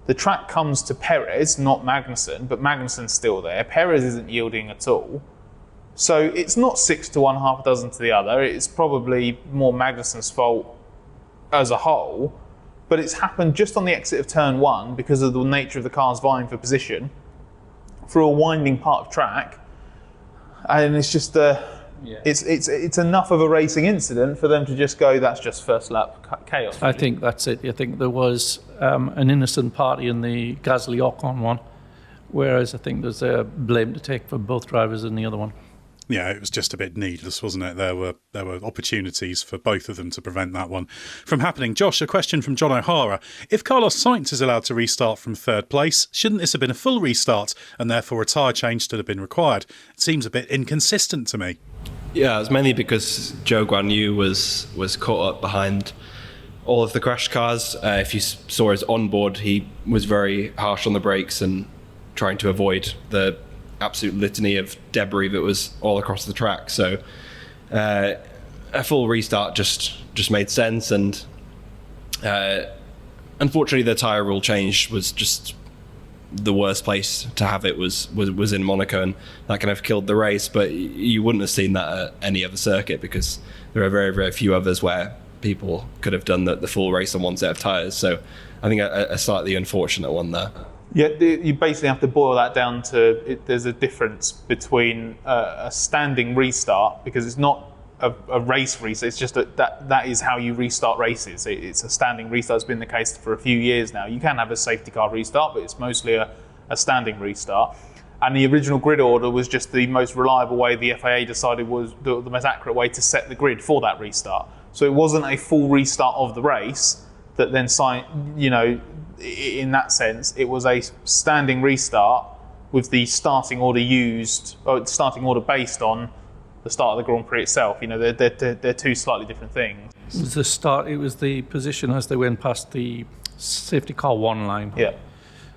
The track comes to Perez, not Magnussen, but Magnussen's still there. Perez isn't yielding at all. So it's not 6 to 1, half a dozen to the other. It's probably more Magnussen's fault as a whole. But it's happened just on the exit of turn 1 because of the nature of the cars vying for position through a winding part of track, and it's just it's enough of a racing incident for them to just go, that's just first lap chaos. I think that's it. I think there was an innocent party in the Gasly-Ocon one, whereas I think there's a blame to take for both drivers in the other one. Yeah, it was just a bit needless, wasn't it? There were opportunities for both of them to prevent that one from happening. Josh, a question from John O'Hara. If Carlos Sainz is allowed to restart from third place, shouldn't this have been a full restart and therefore a tyre change should have been required? It seems a bit inconsistent to me. Yeah, it was mainly because Zhou Guanyu was caught up behind all of the crashed cars. If you saw his onboard, he was very harsh on the brakes and trying to avoid the absolute litany of debris that was all across the track. So a full restart just made sense, and unfortunately the tyre rule change was just the worst place to have it was in Monaco, and that kind of killed the race. But you wouldn't have seen that at any other circuit because there are very, very few others where people could have done the full race on one set of tyres. So I think a slightly unfortunate one there. Yeah, you basically have to boil that down to there's a difference between a standing restart, because it's not a race restart, it's just that is how you restart races. It's a standing restart. It's been the case for a few years now. You can have a safety car restart, but it's mostly a standing restart. And the original grid order was just the most reliable way the FIA decided was the most accurate way to set the grid for that restart. So it wasn't a full restart of the race that then in that sense, it was a standing restart with the starting order based on the start of the Grand Prix itself. They're two slightly different things. It was the position as they went past the safety car 1 line. Yeah.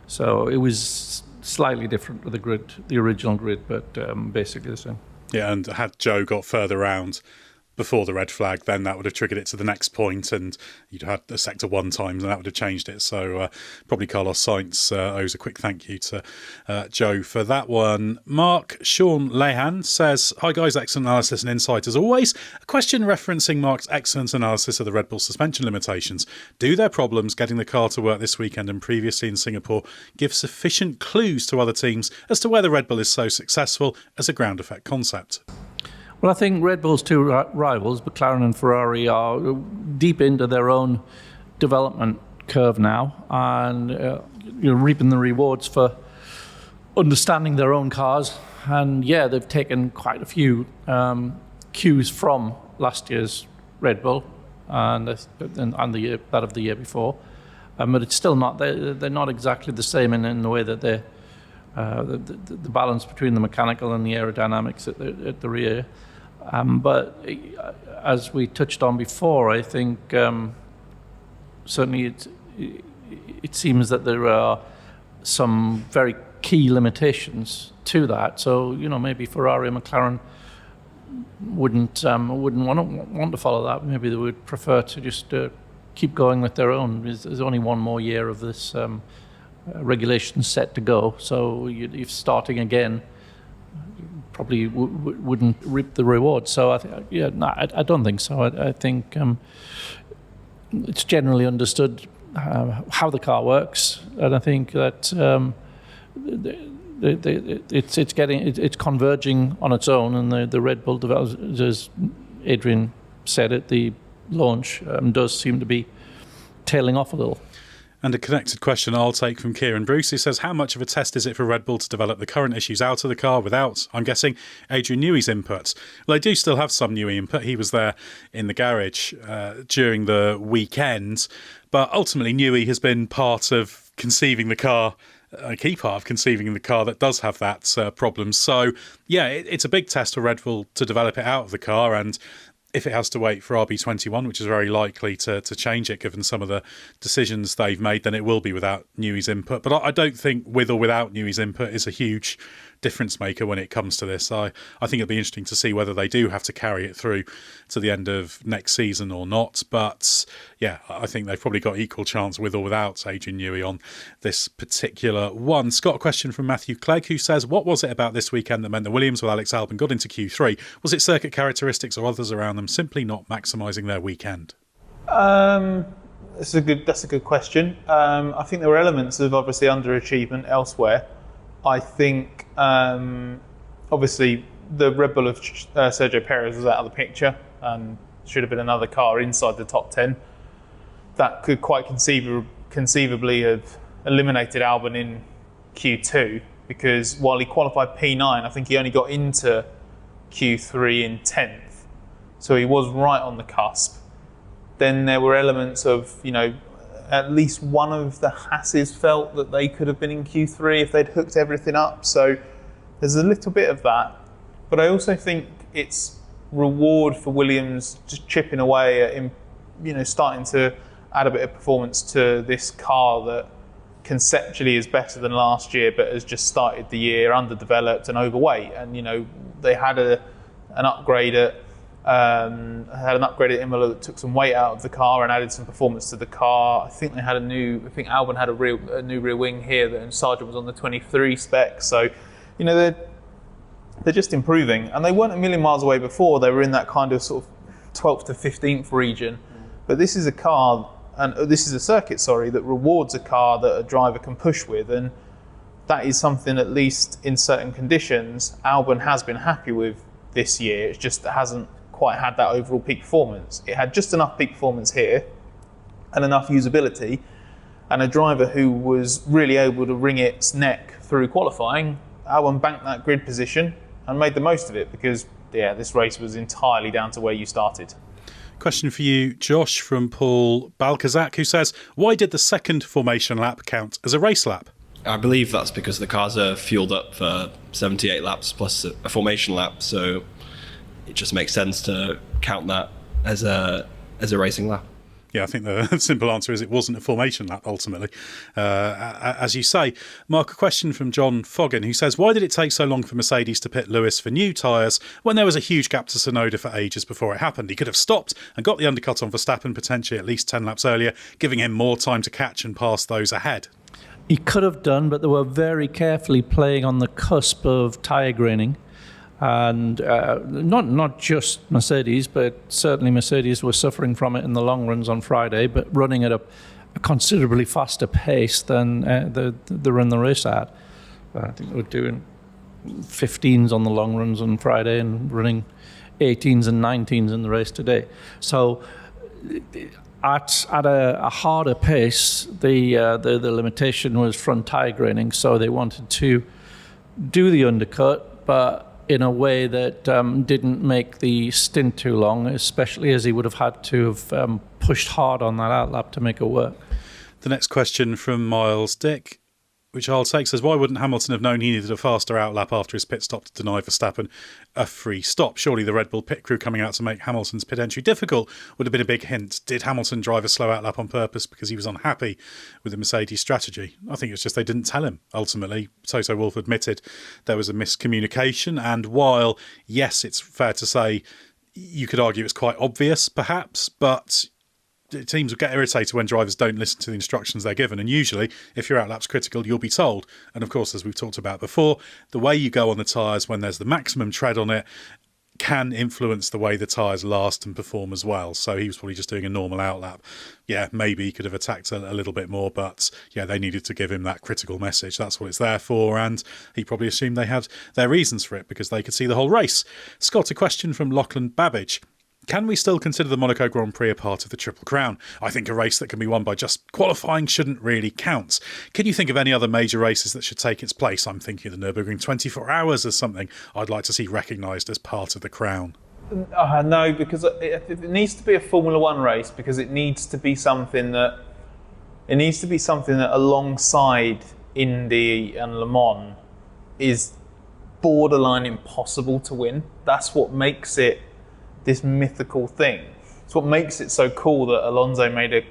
So it was slightly different with the original grid, but basically the same. Yeah, and had Joe got further round before the red flag, then that would have triggered it to the next point, and you'd had the sector 1 times, and that would have changed it. So probably Carlos Sainz owes a quick thank you to Joe for that one. Mark Sean Lehan says, "Hi guys, excellent analysis and insight as always. A question referencing Mark's excellent analysis of the Red Bull suspension limitations. Do their problems getting the car to work this weekend and previously in Singapore give sufficient clues to other teams as to where the Red Bull is so successful as a ground effect concept?" Well, I think Red Bull's two rivals, McLaren and Ferrari, are deep into their own development curve now, and reaping the rewards for understanding their own cars. And yeah, they've taken quite a few cues from last year's Red Bull and that of the year before, but it's still not. They're not exactly the same in the way that they're the balance between the mechanical and the aerodynamics at the rear. But as we touched on before, I think certainly it seems that there are some very key limitations to that. So maybe Ferrari and McLaren wouldn't want to follow that. Maybe they would prefer to just keep going with their own. There's only one more year of this regulation set to go. So if starting again, probably wouldn't reap the reward. So I don't think so. I think it's generally understood how the car works, and I think that it's converging on its own, and the Red Bull developers, as Adrian said at the launch, does seem to be tailing off a little. And a connected question I'll take from Kieran Bruce, who says, how much of a test is it for Red Bull to develop the current issues out of the car without, I'm guessing, Adrian Newey's input? Well, they do still have some Newey input. He was there in the garage during the weekend. But ultimately, Newey has been part of conceiving the car, a key part of conceiving the car that does have that problem. So, yeah, it's a big test for Red Bull to develop it out of the car, and if it has to wait for RB21, which is very likely to change it given some of the decisions they've made, then it will be without Newey's input. But I don't think with or without Newey's input is a huge difference maker when it comes to this. I think it'll be interesting to see whether they do have to carry it through to the end of next season or not. But yeah, I think they've probably got equal chance with or without Adrian Newey on this particular one. Scott, a question from Matthew Clegg, who says, what was it about this weekend that meant the Williams with Alex Albon got into Q3? Was it circuit characteristics or others around them simply not maximising their weekend? That's a good question. I think there were elements of obviously underachievement elsewhere. I think obviously the Red Bull of Sergio Perez was out of the picture and should have been another car inside the top 10. That could quite conceivably have eliminated Albon in Q2, because while he qualified P9, I think he only got into Q3 in 10th. So he was right on the cusp. Then there were elements of, at least one of the Hasses felt that they could have been in Q3 if they'd hooked everything up. So there's a little bit of that. But I also think it's reward for Williams just chipping away at him, starting to add a bit of performance to this car that conceptually is better than last year, but has just started the year underdeveloped and overweight. And, they had an upgrade at Imola that took some weight out of the car and added some performance to the car. I think Albon had a new rear wing here, and Sargent was on the 23 spec. So, they're just improving, and they weren't a million miles away before. They were in that kind of sort of 12th to 15th region. But this is a car, and this is a circuit, that rewards a car that a driver can push with, and that is something, at least in certain conditions, Albon has been happy with this year. It just hasn't quite had that overall peak performance. It had just enough peak performance here and enough usability, and a driver who was really able to wring its neck through qualifying. Albon banked that grid position and made the most of it, because this race was entirely down to where you started. Question for you, Josh, from Paul Balkazak, who says, why did the second formation lap count as a race lap? I believe that's because the cars are fueled up for 78 laps plus a formation lap, so it just makes sense to count that as a racing lap. Yeah, I think the simple answer is it wasn't a formation lap, ultimately. As you say. Mark, a question from John Foggin, who says, why did it take so long for Mercedes to pit Lewis for new tyres when there was a huge gap to Tsunoda for ages before it happened? He could have stopped and got the undercut on Verstappen potentially at least 10 laps earlier, giving him more time to catch and pass those ahead. He could have done, but they were very carefully playing on the cusp of tyre graining. And not just Mercedes, but certainly Mercedes were suffering from it in the long runs on Friday, but running at a considerably faster pace than the run the race at. I think they were doing 15s on the long runs on Friday and running 18s and 19s in the race today. So at a harder pace, the limitation was front tyre graining, so they wanted to do the undercut, but in a way that didn't make the stint too long, especially as he would have had to have pushed hard on that outlap to make it work. The next question from Miles Dick, which I'll take, says, why wouldn't Hamilton have known he needed a faster outlap after his pit stop to deny Verstappen a free stop? Surely the Red Bull pit crew coming out to make Hamilton's pit entry difficult would have been a big hint. Did Hamilton drive a slow outlap on purpose because he was unhappy with the Mercedes strategy? I think it's just they didn't tell him, ultimately. Toto Wolff admitted there was a miscommunication, and while, yes, it's fair to say you could argue it's quite obvious, perhaps, but teams will get irritated when drivers don't listen to the instructions they're given, and usually if your outlap's critical you'll be told. And of course, as we've talked about before, the way you go on the tyres when there's the maximum tread on it can influence the way the tyres last and perform as well. So he was probably just doing a normal outlap. Yeah, maybe he could have attacked a little bit more, but yeah, they needed to give him that critical message. That's what it's there for, and he probably assumed they had their reasons for it because they could see the whole race. Scott, a question from Lachlan Babbage. Can we still consider the Monaco Grand Prix a part of the Triple Crown? I think a race that can be won by just qualifying shouldn't really count. Can you think of any other major races that should take its place? I'm thinking of the Nürburgring 24 Hours as something I'd like to see recognised as part of the crown. No, because it needs to be a Formula One race, because it needs to be something that alongside Indy and Le Mans is borderline impossible to win. That's what makes it this mythical thing. It's what makes it so cool that Alonso made a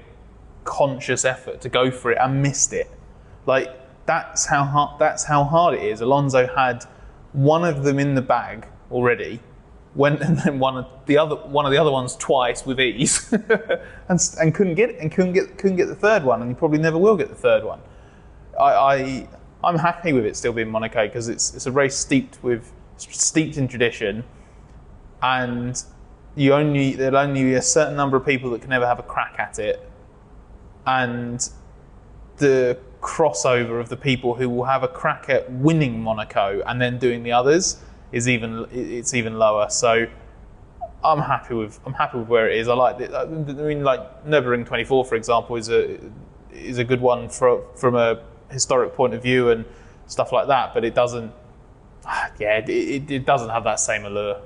conscious effort to go for it and missed it. Like, that's how hard it is. Alonso had one of them in the bag already, went and then one of the other ones twice with ease, and couldn't get the third one, and he probably never will get the third one. I'm happy with it still being Monaco, because it's a race steeped in tradition, and there'll only be a certain number of people that can ever have a crack at it, and the crossover of the people who will have a crack at winning Monaco and then doing the others is even lower. So I'm happy with where it is. I like it. I mean, like Nürburgring 24, for example, is a good one from a historic point of view and stuff like that, but it doesn't have that same allure.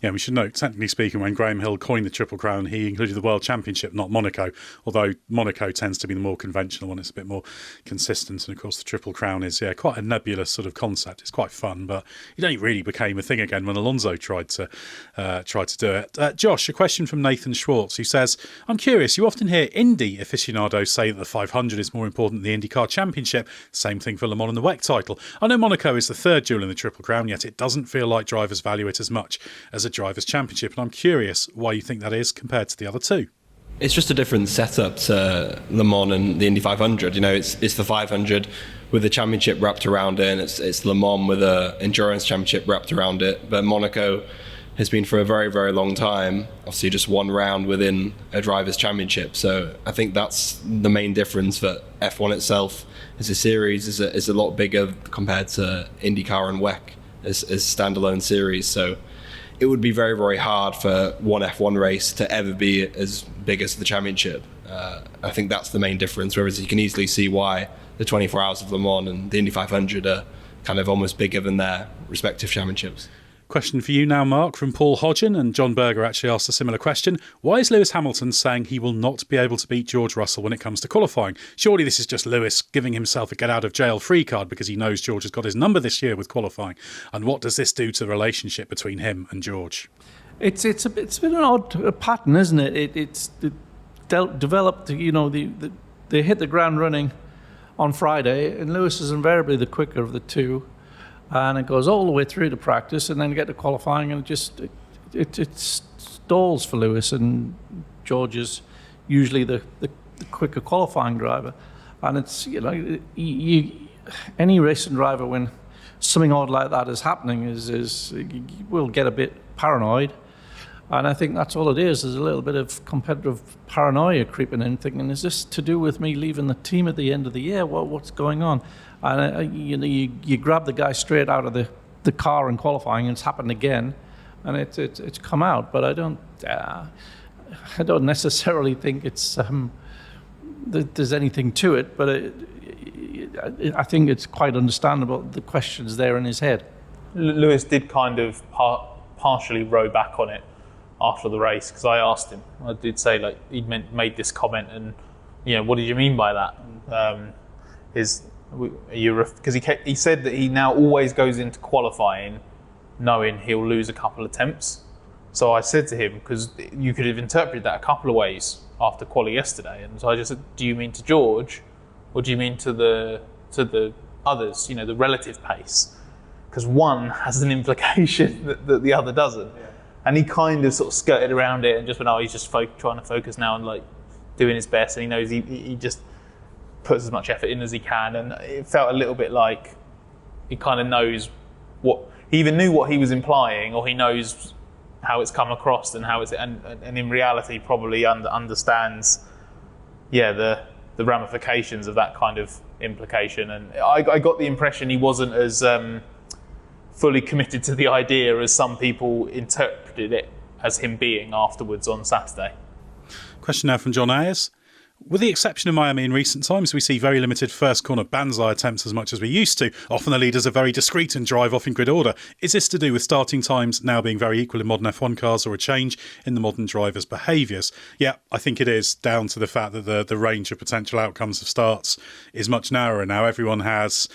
Yeah, we should note, technically speaking, when Graham Hill coined the Triple Crown, he included the World Championship, not Monaco, although Monaco tends to be the more conventional one. It's a bit more consistent. And, of course, the Triple Crown is quite a nebulous sort of concept. It's quite fun, but it only really became a thing again when Alonso tried to do it. Josh, a question from Nathan Schwartz, who says, I'm curious, you often hear Indy aficionados say that the 500 is more important than the IndyCar Championship. Same thing for Le Mans and the WEC title. I know Monaco is the third jewel in the Triple Crown, yet it doesn't feel like drivers value it as much as a Drivers' Championship, and I'm curious why you think that is compared to the other two. It's just a different setup to Le Mans and the Indy 500. You know, it's the 500 with the championship wrapped around it, and it's Le Mans with a endurance championship wrapped around it. But Monaco has been for a very, very long time, obviously just one round within a Drivers' Championship. So I think that's the main difference. That F1 itself as a series is a lot bigger compared to IndyCar and WEC as standalone series. So it would be very, very hard for one F1 race to ever be as big as the championship. I think that's the main difference, whereas you can easily see why the 24 Hours of Le Mans and the Indy 500 are kind of almost bigger than their respective championships. Question for you now, Mark, from Paul Hodgen, and John Berger actually asked a similar question. Why is Lewis Hamilton saying he will not be able to beat George Russell when it comes to qualifying? Surely this is just Lewis giving himself a get-out-of-jail-free card because he knows George has got his number this year with qualifying. And what does this do to the relationship between him and George? It's been an odd pattern, isn't it? It's developed, you know, they hit the ground running on Friday, and Lewis is invariably the quicker of the two. And it goes all the way through to practice, and then you get to qualifying, and it stalls for Lewis, and George is usually the quicker qualifying driver. And it's, you know, any racing driver, when something odd like that is happening, will get a bit paranoid. And I think that's all it is. There's a little bit of competitive paranoia creeping in, thinking, is this to do with me leaving the team at the end of the year? What's going on? And you grab the guy straight out of the car in qualifying, and it's happened again, and it's come out. But I don't necessarily think it's there's anything to it. But I think it's quite understandable, the questions there in his head. Lewis did kind of partially row back on it after the race, because I asked him. I did say, like, he'd made this comment, and, you know, what did you mean by that? Because he said that he now always goes into qualifying knowing he'll lose a couple of attempts. So I said to him, because you could have interpreted that a couple of ways after quali yesterday, and so I just said, do you mean to George, or do you mean to the others? You know, the relative pace, because one has an implication that the other doesn't. Yeah. And he kind of sort of skirted around it and just went, oh, he's just trying to focus now and like doing his best, and he knows he just puts as much effort in as he can, and it felt a little bit like he kind of knows he either knew what he was implying, or he knows how it's come across and how it's and in reality probably understands the ramifications of that kind of implication. And I got the impression he wasn't as fully committed to the idea as some people interpreted it as him being afterwards on Saturday. Question now from John Ayers. With the exception of Miami in recent times, we see very limited first corner banzai attempts as much as we used to. Often the leaders are very discreet and drive off in grid order. Is this to do with starting times now being very equal in modern F1 cars, or a change in the modern drivers' behaviours? Yeah, I think it is down to the fact that the range of potential outcomes of starts is much narrower now. Everyone has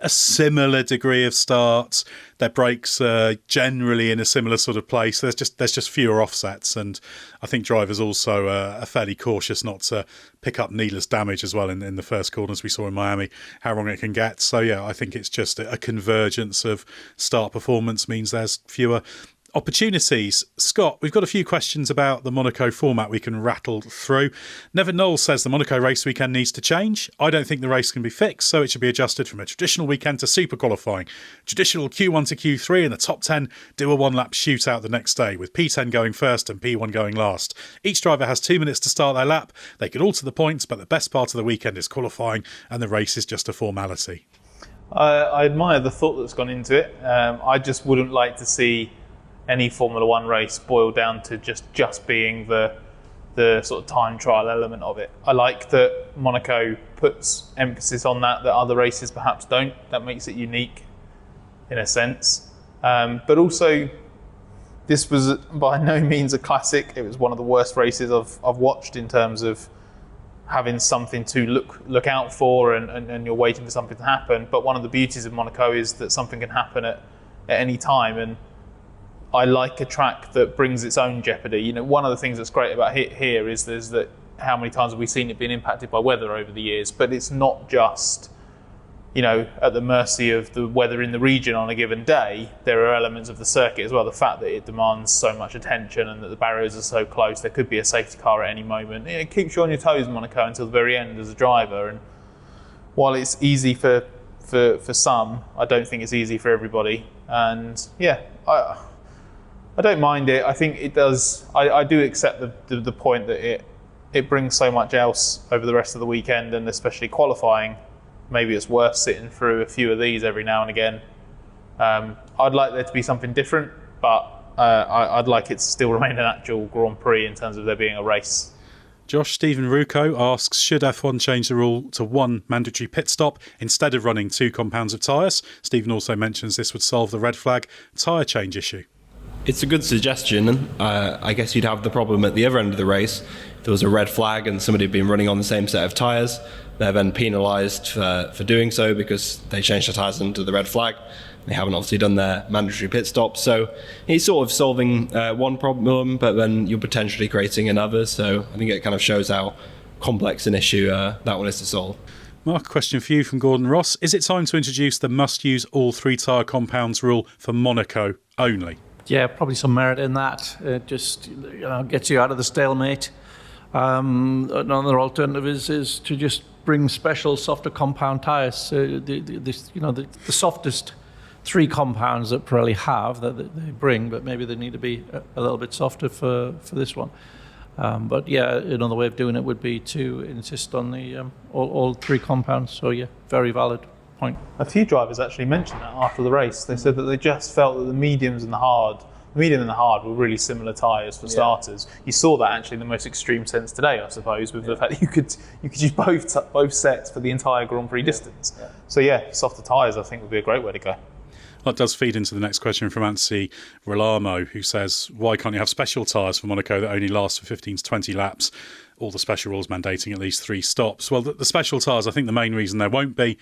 a similar degree of starts. Their brakes are generally in a similar sort of place. There's just fewer offsets, and I think drivers also are fairly cautious not to pick up needless damage as well in the first corners we saw in Miami, how wrong it can get. So yeah, I think it's just a convergence of start performance means there's fewer opportunities. Scott, we've got a few questions about the Monaco format we can rattle through. Nevin Knowles says the Monaco race weekend needs to change. I don't think the race can be fixed, so it should be adjusted from a traditional weekend to super qualifying. Traditional Q1 to Q3, and the top 10 do a one-lap shootout the next day, with P10 going first and P1 going last. Each driver has 2 minutes to start their lap. They could alter the points, but the best part of the weekend is qualifying, and the race is just a formality. I admire the thought that's gone into it. I just wouldn't like to see any Formula One race boiled down to just being the sort of time trial element of it. I like that Monaco puts emphasis on that other races perhaps don't. That makes it unique in a sense. But also, this was by no means a classic. It was one of the worst races I've watched in terms of having something to look out for, and you're waiting for something to happen. But one of the beauties of Monaco is that something can happen at any time, and I like a track that brings its own jeopardy. You know, one of the things that's great about here is that how many times have we seen it being impacted by weather over the years? But it's not just, you know, at the mercy of the weather in the region on a given day. There are elements of the circuit as well. The fact that it demands so much attention and that the barriers are so close, there could be a safety car at any moment. It keeps you on your toes in Monaco until the very end as a driver. And while it's easy for some, I don't think it's easy for everybody. And yeah, I don't mind it. I think it does. I do accept the point that it brings so much else over the rest of the weekend, and especially qualifying. Maybe it's worth sitting through a few of these every now and again. I'd like there to be something different, but I'd like it to still remain an actual Grand Prix in terms of there being a race. Josh, Stephen Rucco asks, should F1 change the rule to one mandatory pit stop instead of running 2 compounds of tyres? Stephen also mentions this would solve the red flag tyre change issue. It's a good suggestion. I guess you'd have the problem at the other end of the race. If there was a red flag and somebody had been running on the same set of tyres, they're then penalised for doing so because they changed the tyres into the red flag. They haven't obviously done their mandatory pit stop. So it's sort of solving one problem, but then you're potentially creating another. So I think it kind of shows how complex an issue that one is to solve. Mark, a question for you from Gordon Ross. Is it time to introduce the must-use all 3 tyre compounds rule for Monaco only? Yeah, probably some merit in that. It just gets you out of the stalemate. Another alternative is to just bring special softer compound tyres. The softest 3 compounds that Pirelli have that they bring, but maybe they need to be a little bit softer for this one. But yeah, another way of doing it would be to insist on the all 3 compounds. So yeah, very valid point. A few drivers actually mentioned that after the race. They said that they just felt that the medium and the hard were really similar tyres for starters. You saw that actually in the most extreme sense today, I suppose, with the fact that you could use both sets for the entire Grand Prix distance. Yeah. So yeah, softer tyres I think would be a great way to go. That does feed into the next question from Ansi Rolamo, who says, why can't you have special tyres for Monaco that only last for 15 to 20 laps? All the special rules mandating at least 3 stops. Well, the special tyres, I think the main reason there won't be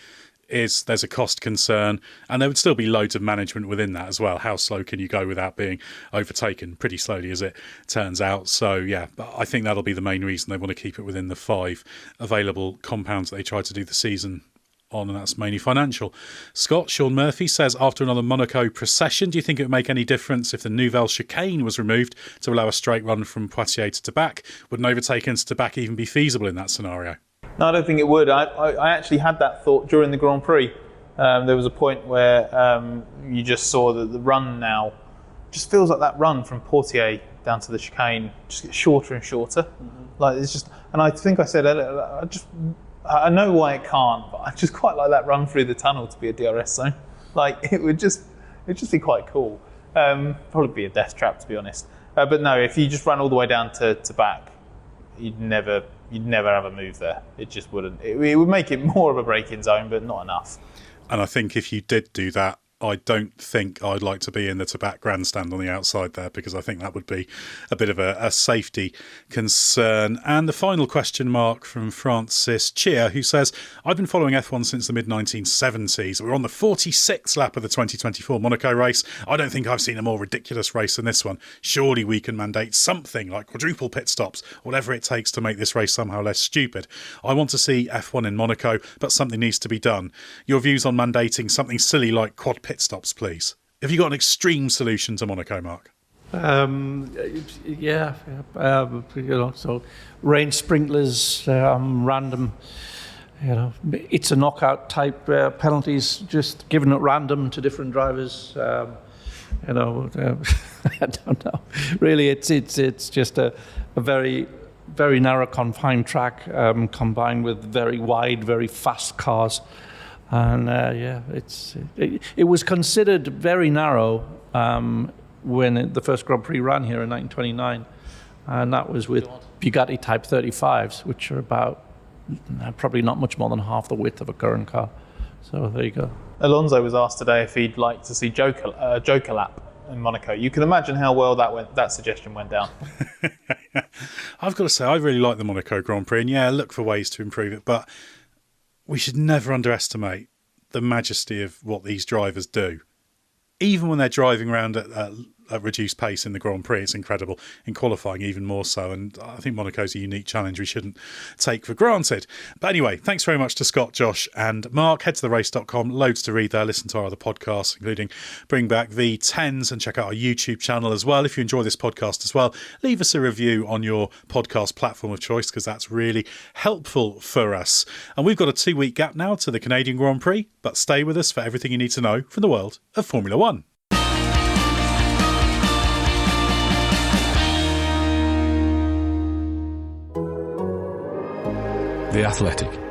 is there's a cost concern, and there would still be loads of management within that as well. How slow can you go without being overtaken? Pretty slowly, as it turns out. So, yeah, but I think that'll be the main reason they want to keep it within the 5 available compounds that they tried to do the season on, and that's mainly financial. Sean Murphy says, after another Monaco procession, do you think it would make any difference if the Nouvelle chicane was removed to allow a straight run from Poitiers to Tabak? Would an overtaken to Tabak even be feasible in that scenario? No, I don't think it would. I actually had that thought during the Grand Prix. There was a point where you just saw that the run now just feels like that run from Poitiers down to the chicane just gets shorter and shorter. Like it's just, and I think I said earlier, I know why it can't, but I just quite like that run through the tunnel to be a DRS zone. Like it'd just be quite cool. Probably be a death trap, to be honest. But no, if you just run all the way down to Back, you'd never have a move there. It just wouldn't. It would make it more of a braking zone, but not enough. And I think if you did do that, I don't think I'd like to be in the Tabak grandstand on the outside there, because I think that would be a bit of a safety concern. And the final question mark from Francis Cheer, who says, I've been following F1 since the mid-1970s. We're on the 46th lap of the 2024 Monaco race. I don't think I've seen a more ridiculous race than this one. Surely we can mandate something like quadruple pit stops, whatever it takes to make this race somehow less stupid. I want to see F1 in Monaco, but something needs to be done. Your views on mandating something silly like quad pit stops, please. Have you got an extreme solution to Monaco, Mark? So rain sprinklers, random, it's a knockout type penalties, just given at random to different drivers. I don't know. Really, it's just a very, very narrow confined track combined with very wide, very fast cars. And it was considered very narrow when the first Grand Prix ran here in 1929, and that was with Bugatti Type 35s, which are about probably not much more than half the width of a current car. So there you go. Alonso was asked today if he'd like to see Joker lap in Monaco. You can imagine how well that suggestion went down. I've got to say, I really like the Monaco Grand Prix, and yeah, look for ways to improve it, but we should never underestimate the majesty of what these drivers do. Even when they're driving around at reduced pace in the Grand Prix, it's incredible. In qualifying, even more so. And I think Monaco's a unique challenge we shouldn't take for granted. But anyway, thanks very much to Scott, Josh and Mark. Head to therace.com. Loads to read there. Listen to our other podcasts, including Bring Back V10s, and check out our YouTube channel as well. If you enjoy this podcast as well, leave us a review on your podcast platform of choice, because that's really helpful for us. And we've got a 2-week gap now to the Canadian Grand Prix, but stay with us for everything you need to know from the world of Formula One. The Athletic.